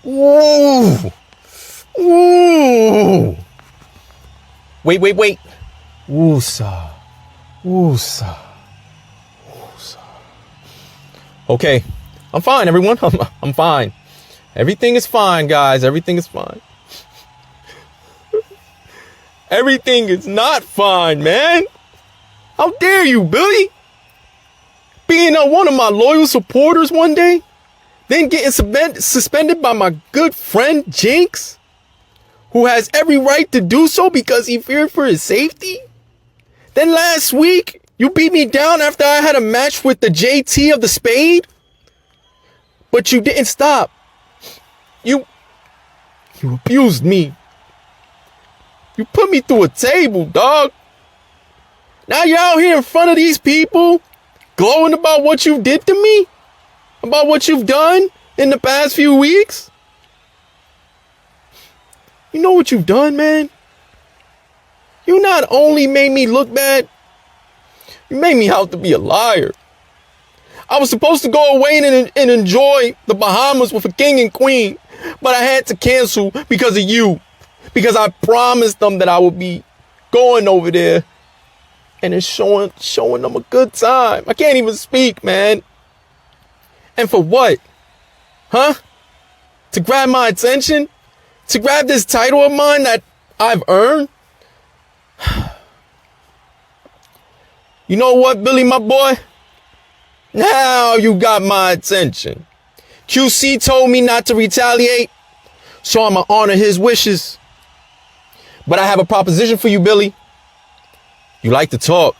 Ooh. Ooh. Wait. Woosa. Woosa. Woosa. Okay. I'm fine, everyone. I'm fine. Everything is fine, guys. Everything is fine. Everything is not fine, man. How dare you, Billy? Being one of my loyal supporters one day, then getting suspended by my good friend Jinx, who has every right to do so because he feared for his safety. Then last week, you beat me down after I had a match with the JT of the Spade. But you didn't stop. You abused me. You put me through a table, dog. Now you're out here in front of these people, glowing about what you did to me, about what you've done in the past few weeks. You know what you've done, man? You not only made me look bad, you made me out to be a liar. I was supposed to go away and enjoy the Bahamas with a king and queen, but I had to cancel because of you. Because I promised them that I would be going over there and it's showing them a good time. I can't even speak, man. And for what? Huh? To grab my attention? To grab this title of mine that I've earned? You know what, Billy, my boy? Now you got my attention. QC told me not to retaliate, so I'm gonna honor his wishes. But I have a proposition for you, Billy. You like to talk.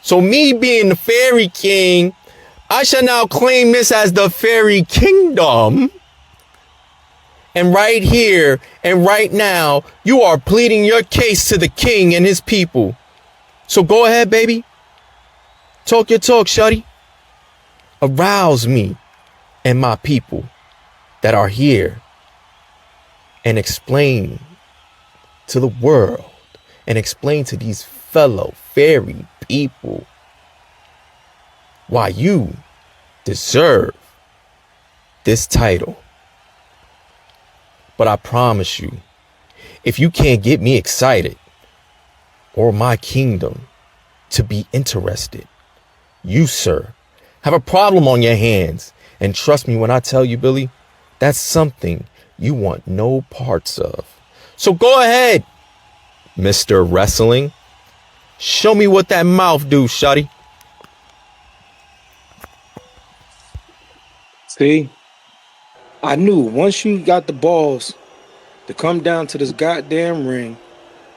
So me being the Fairy King, I shall now claim this as the Fairy Kingdom. And right here and right now, you are pleading your case to the king and his people. So go ahead, baby. Talk your talk, shawty. Arouse me and my people that are here and explain to the world and explain to these fellow fairy people why you deserve this title. But I promise you, if you can't get me excited or my kingdom to be interested, you, sir, have a problem on your hands. And trust me when I tell you, Billy, that's something you want no parts of. So go ahead, Mr. Wrestling. Show me what that mouth do, shawty. See, I knew once you got the balls to come down to this goddamn ring,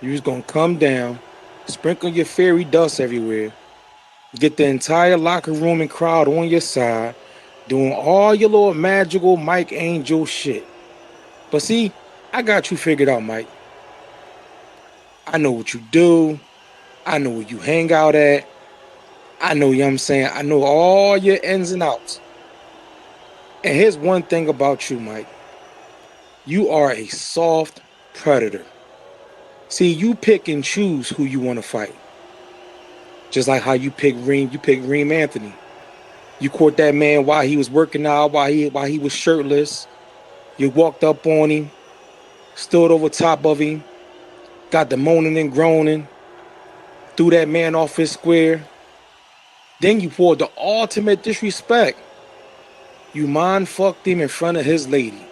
you was gonna come down, sprinkle your fairy dust everywhere, get the entire locker room and crowd on your side, doing all your little magical Mike Angel shit. But see, I got you figured out, Mike. I know what you do. I know where you hang out at. I know, you know what I'm saying? I know all your ins and outs. And here's one thing about you, Mike. You are a soft predator. See, you pick and choose who you want to fight. Just like how you pick Reem Anthony. You caught that man while he was working out, while he was shirtless. You walked up on him, stood over top of him, got the moaning and groaning, threw that man off his square. Then you poured the ultimate disrespect. You mind fucked him in front of his lady.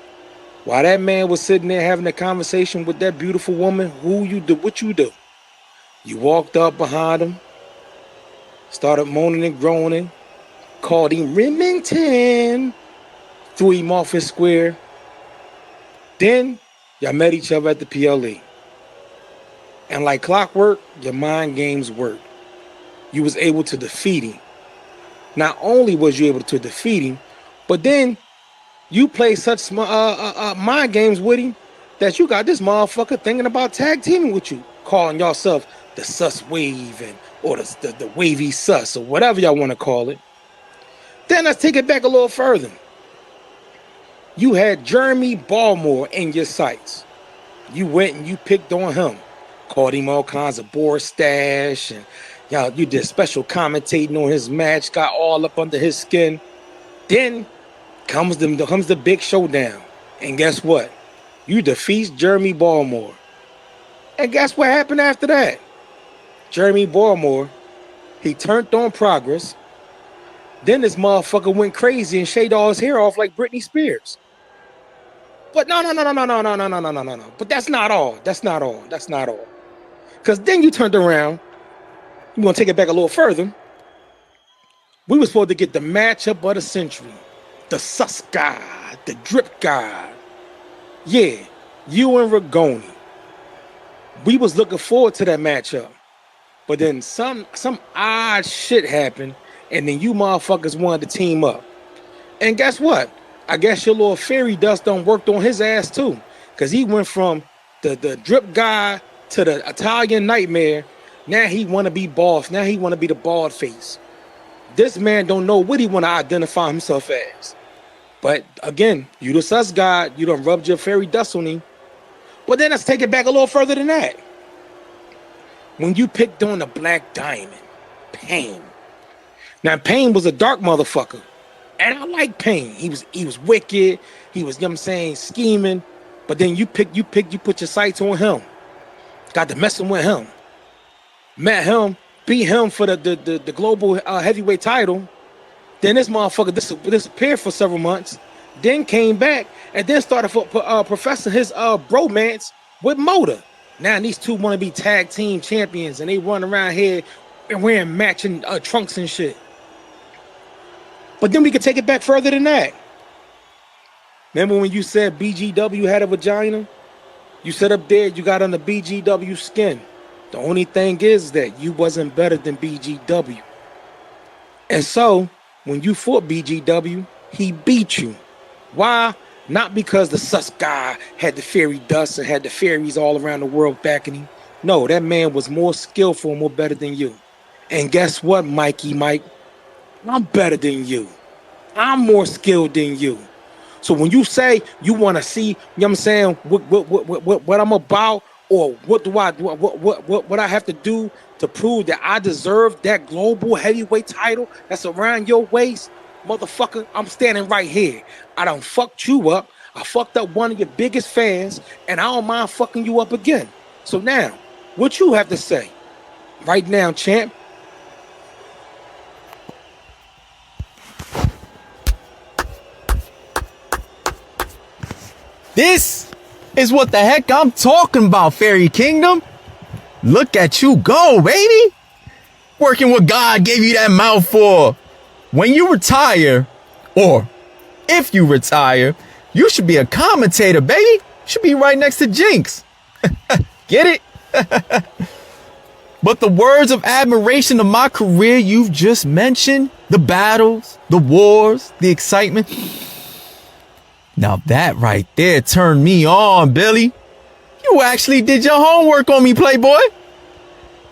While that man was sitting there having a conversation with that beautiful woman, what you do? You walked up behind him, started moaning and groaning, called him Remington, threw him off his square. Then y'all met each other at the PLE. And like clockwork, your mind games worked. You was able to defeat him. Not only was you able to defeat him, but then you play such mind games with him that you got this motherfucker thinking about tag teaming with you, calling yourself the Sus Wave or the Wavy Sus or whatever y'all want to call it. Then let's take it back a little further. You had Jeremy Baltimore in your sights. You went and you picked on him, called him all kinds of Boris stash, and y'all, you did special commentating on his match, got all up under his skin. Then comes the big showdown. And guess what? You defeat Jeremy Baltimore. And guess what happened after that? Jeremy Baltimore, he turned on Progress. Then this motherfucker went crazy and shaved all his hair off like Britney Spears. But no. But that's not all. That's not all. Because then you turned around. You want to take it back a little further. We were supposed to get the matchup of the century. The sus guy, the drip guy. Yeah, you and Rigoni. We was looking forward to that matchup. But then some odd shit happened, and then you motherfuckers wanted to team up. And guess what? I guess your little fairy dust done worked on his ass too. Because he went from the drip guy to the Italian nightmare. Now he want to be boss. Now he want to be the bald face. This man don't know what he want to identify himself as. But again, you the sus guy. You done rubbed your fairy dust on him. But then let's take it back a little further than that. When you picked on the Black Diamond, Pain. Now Pain was a dark motherfucker. And I like Pain. He was wicked. He was, you know what I'm saying, scheming. But then you put your sights on him. Got to messing with him. Met him, beat him for the global heavyweight title. Then this motherfucker disappeared for several months. Then came back and then started professing his bromance with Motor. Now these two want to be tag team champions and they run around here and wearing matching trunks and shit. But then we could take it back further than that. Remember when you said BGW had a vagina? You sat up there, you got on the BGW skin. The only thing is that you wasn't better than BGW. And so, when you fought BGW, he beat you. Why? Not because the sus guy had the fairy dust and had the fairies all around the world backing him. No, that man was more skillful and more better than you. And guess what, Mikey Mike? I'm better than you. I'm more skilled than you. So when you say you want to see, you know what I'm saying, what I'm about, or what I have to do to prove that I deserve that global heavyweight title that's around your waist, motherfucker, I'm standing right here. I done fucked you up. I fucked up one of your biggest fans, and I don't mind fucking you up again. So now, what you have to say? Right now, champ. This is what the heck I'm talking about, Fairy Kingdom. Look at you go, baby. Working what God gave you that mouth for. When you retire, or if you retire, you should be a commentator, baby. You should be right next to Jinx. Get it? But the words of admiration of my career you've just mentioned, the battles, the wars, the excitement. Now that right there turned me on, Billy. You actually did your homework on me, Playboy.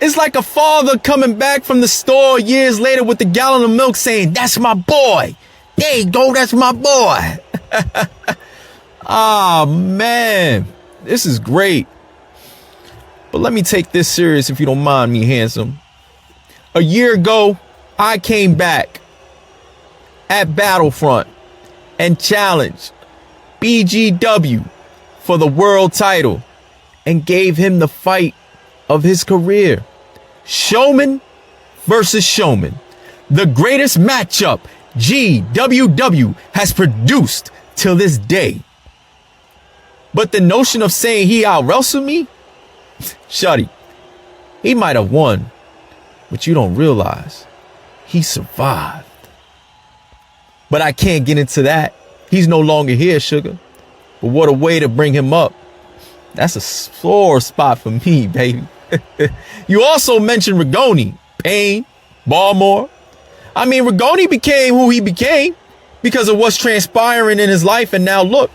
It's like a father coming back from the store years later with a gallon of milk saying, "That's my boy. There you go, that's my boy." Ah, man, this is great. But let me take this serious if you don't mind me, handsome. A year ago, I came back at Battlefront and challenged BGW for the world title and gave him the fight of his career. Showman versus showman. The greatest matchup GWW has produced till this day. But the notion of saying he out-wrestled me? Shuddy, he might have won, but you don't realize he survived. But I can't get into that. He's no longer here, sugar. But what a way to bring him up. That's a sore spot for me, baby. You also mentioned Rigoni, Pain, Baltimore. I mean, Rigoni became who he became because of what's transpiring in his life. And now look,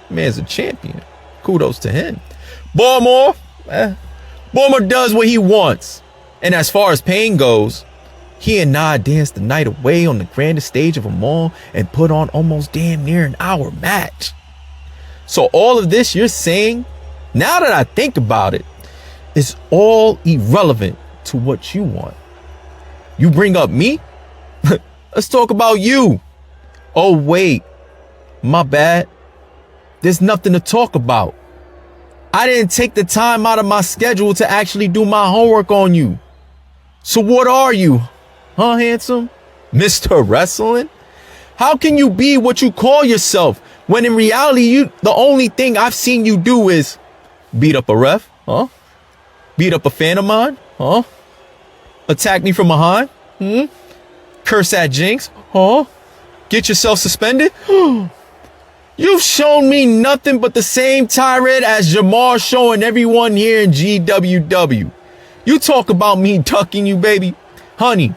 man's a champion. Kudos to him. Baltimore does what he wants. And as far as Pain goes, he and Nah danced the night away on the grandest stage of them all and put on almost damn near an hour match. So all of this you're saying, now that I think about it, is all irrelevant to what you want. You bring up me? Let's talk about you. Oh, wait, my bad. there's nothing to talk about. I didn't take the time out of my schedule to actually do my homework on you. So what are you? Huh, handsome? Mr. Wrestling? How can you be what you call yourself when in reality the only thing I've seen you do is beat up a ref? Huh? Beat up a fan of mine? Huh? Attack me from behind? Curse at Jinx? Huh? Get yourself suspended? You've shown me nothing but the same tirade as Jamar showing everyone here in GWW. You talk about me ducking you, baby. Honey,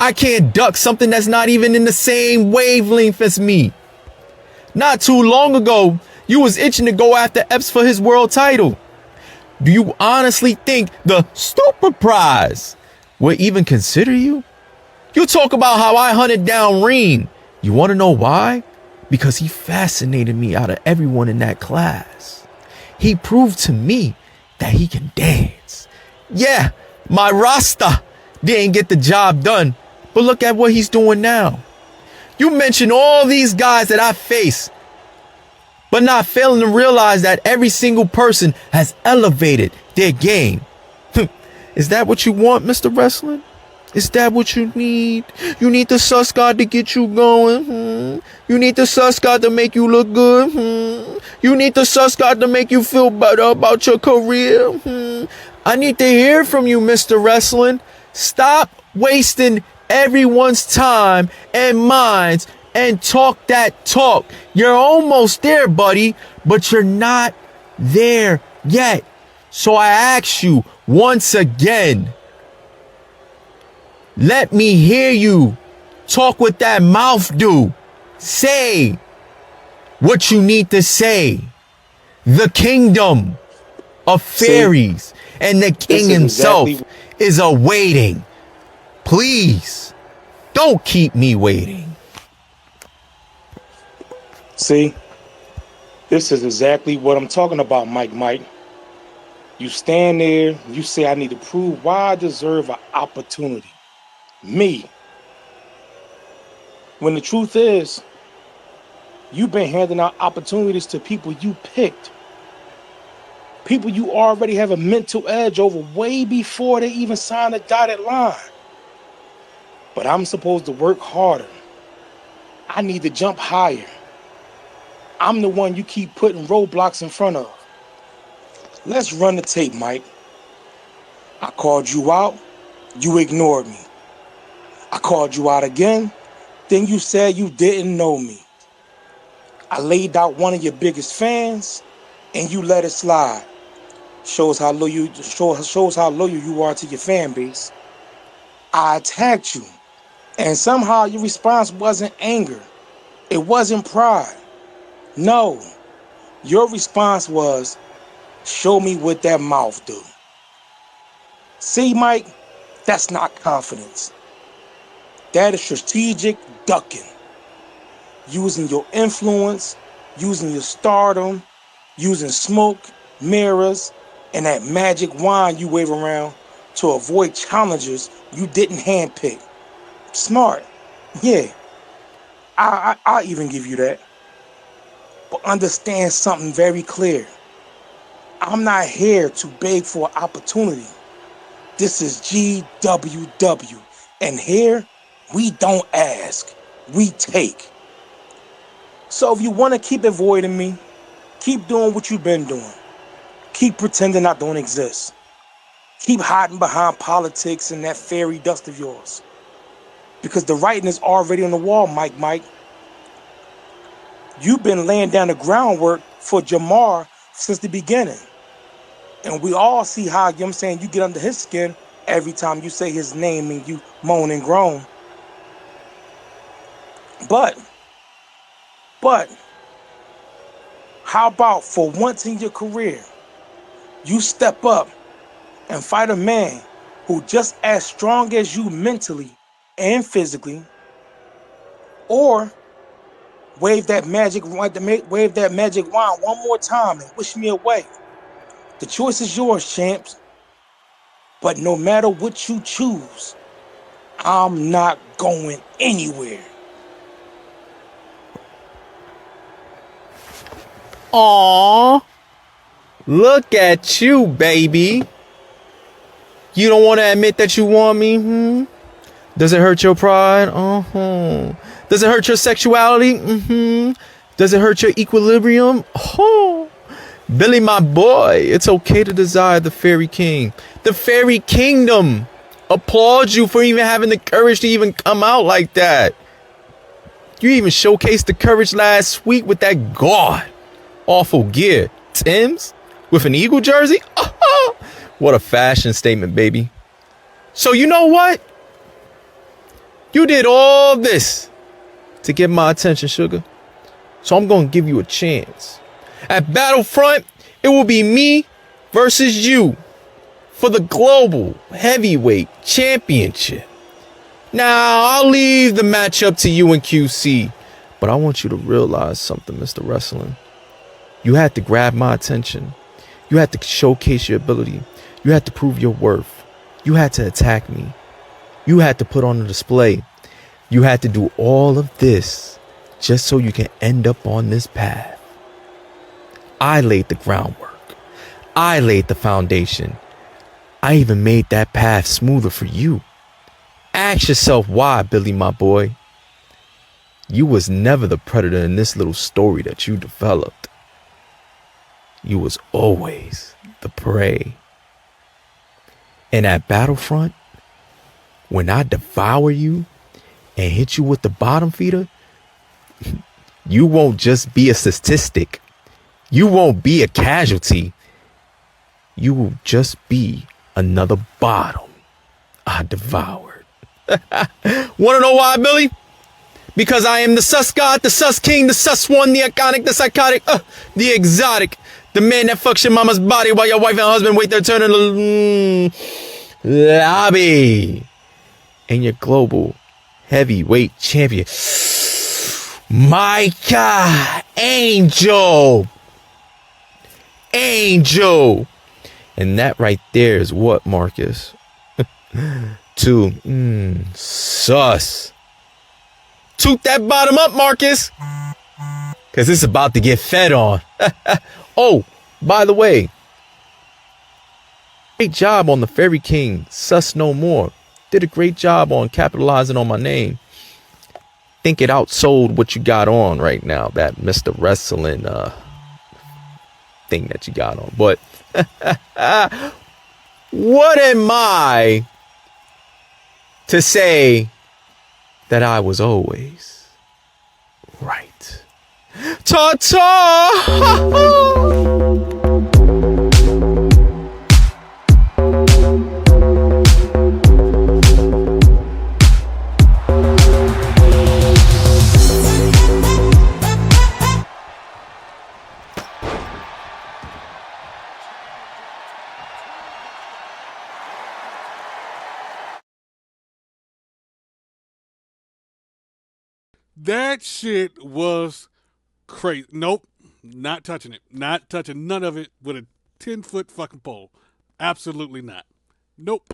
I can't duck something that's not even in the same wavelength as me. Not too long ago, you was itching to go after Epps for his world title. Do you honestly think the stupid prize would even consider you? You talk about how I hunted down Reem. You want to know why? Because he fascinated me out of everyone in that class. He proved to me that he can dance. Yeah, my Rasta didn't get the job done, but look at what he's doing now. You mentioned all these guys that I face, but not failing to realize that every single person has elevated their game. Is that what you want, Mr. Wrestling? Is that what you need? You need the sus god to get you going. You need the sus god to make you look good. You need the sus god to make you feel better about your career. I need to hear from you, Mr. Wrestling. Stop wasting everyone's time and minds and talk that talk. You're almost there, buddy, but you're not there yet. So I ask you once again, let me hear you talk with that mouth do. Say what you need to say. The kingdom of fairies and the king himself is awaiting. Please don't keep me waiting. See, this is exactly what I'm talking about, Mike. You stand there, you say I need to prove why I deserve an opportunity. Me. When the truth is, you've been handing out opportunities to people you picked. People you already have a mental edge over way before they even sign a dotted line. But I'm supposed to work harder. I need to jump higher. I'm the one you keep putting roadblocks in front of. Let's run the tape, Mike. I called you out, you ignored me. I called you out again, then you said you didn't know me. I laid out one of your biggest fans, and you let it slide. Shows how loyal you are to your fan base. I attacked you, and somehow your response wasn't anger. It wasn't pride. No, your response was, show me what that mouth do. See, Mike, that's not confidence. That is strategic ducking. Using your influence, using your stardom, using smoke, mirrors, and that magic wand you wave around to avoid challengers you didn't handpick. Smart. Yeah, I'll even give you that. But understand something very clear. I'm not here to beg for an opportunity. This is GWW. And here, we don't ask, we take. So if you want to keep avoiding me, keep doing what you've been doing. Keep pretending I don't exist. Keep hiding behind politics and that fairy dust of yours. Because the writing is already on the wall, Mike. You've been laying down the groundwork for Jamar since the beginning. And we all see how, you get under his skin every time you say his name and you moan and groan. But, how about for once in your career, you step up and fight a man who just as strong as you mentally and physically, or wave that magic wand one more time and wish me away. The choice is yours, champs. But no matter what you choose, I'm not going anywhere. Aww. Look at you, baby. You don't want to admit that you want me? Does it hurt your pride? Does it hurt your sexuality? Does it hurt your equilibrium? Oh. Billy, my boy, it's okay to desire the fairy king. The fairy kingdom applauds you for even having the courage to even come out like that. You even showcased the courage last week with that Gawd awful gear. Tim's with an Eagle jersey? Oh, what a fashion statement, baby. So you know what? You did all this to get my attention, sugar. So I'm going to give you a chance. At Battlefront, it will be me versus you for the Global Heavyweight Championship. Now, I'll leave the matchup to you and QC, but I want you to realize something, Mr. Wrestling. You had to grab my attention. You had to showcase your ability. You had to prove your worth. You had to attack me. You had to put on a display. You had to do all of this just so you can end up on this path. I laid the groundwork. I laid the foundation. I even made that path smoother for you. Ask yourself why, Billy, my boy. You was never the predator in this little story that you developed. You was always the prey. And at Battlefront, when I devour you and hit you with the bottom feeder, you won't just be a statistic. You won't be a casualty. You will just be another bottom I devoured. Want to know why, Billy? Because I am the sus god, the sus king, the sus one, the iconic, the psychotic, the exotic, the man that fucks your mama's body while your wife and husband wait their turn in the lobby. And your global heavyweight champion. My God, Angel. Angel. And that right there is what, Marcus? To sus. Toot that bottom up, Marcus. Because it's about to get fed on. Oh, by the way, great job on the Fairy King, Sus No More. Did a great job on capitalizing on my name. Think it outsold what you got on right now, that Mr. Wrestling thing that you got on. But what am I to say that I was always right? Ta-ta! That shit was crazy. Nope. Not touching it. Not touching none of it with a 10-foot fucking pole. Absolutely not. Nope.